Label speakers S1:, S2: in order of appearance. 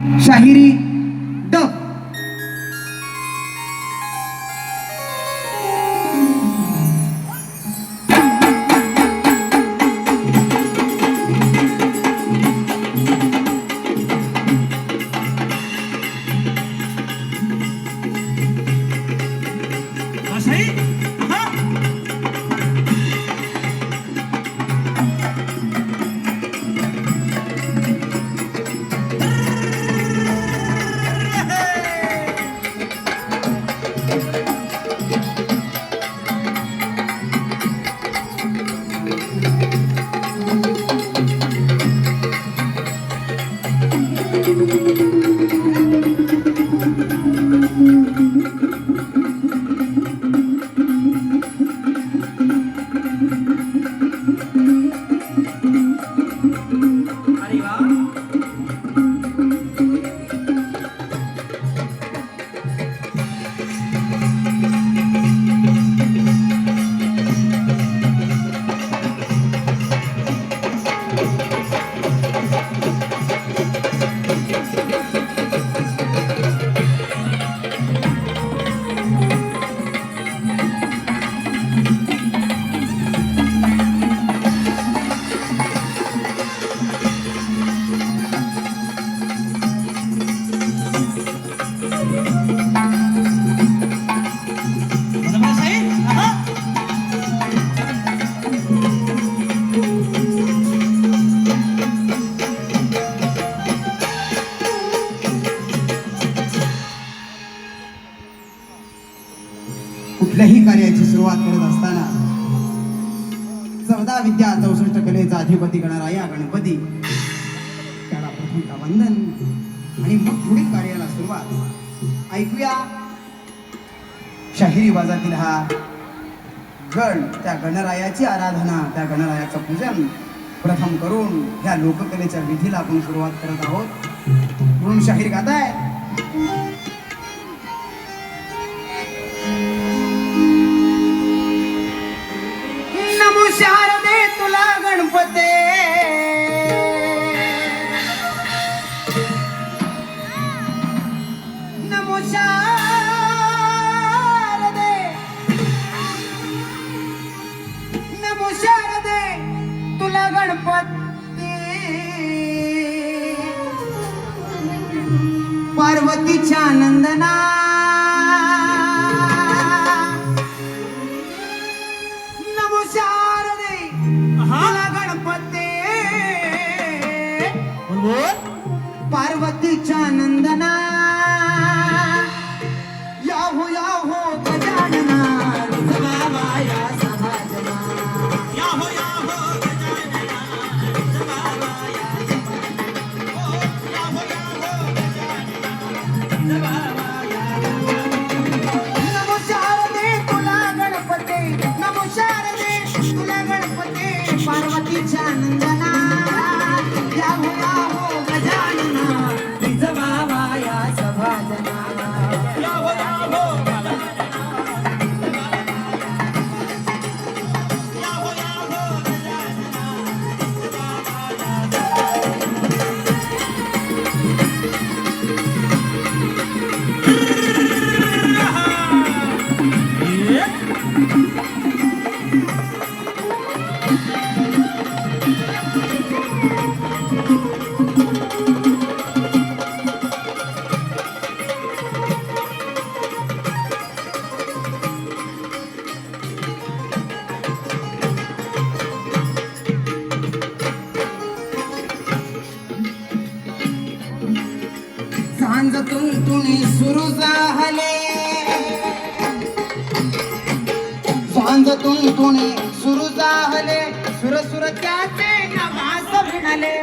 S1: शाहिरी ड कुठल्याही कार्याची सुरुवात करत असताना 14 विद्या 64 कलेचा अधिपती गणराया गणपती त्याला प्रथम वंदन आणि मग पुढील कार्याला सुरुवात. ऐकूया शाहिरी बाजातील हा गण, त्या गणरायाची आराधना, त्या गणरायाचं पूजन प्रथम करून ह्या लोककलेच्या विधीला आपण सुरुवात करत आहोत. म्हणून शाहीर गाताय. नमो शारदे तुला गणपते, नमो शारदे, नमो शारदे तुला गणपती, पार्वतीच्या नंदना पार्वतीच्या नंदना, Yahoo Yahoo Gajanana रुजवाया सभाजना, Yahoo Yahoo Gajanana रुजवाया सभाजना, Yahoo Yahoo Gajanana रुजवाया. नमो शारदे तुला गणपते, नमो शारदे तुला गणपते, पार्वतीच्या नंदना, Yahoo Yahoo Gajanana रुजवाया सभाजना, Yahoo Yahoo Gajanana, Yahoo Yahoo Gajanana सांजतून तुणी सुरू झाले, सांजतून तुणी सुरू झाले, सुर सुर त्याचे नभास भिडले.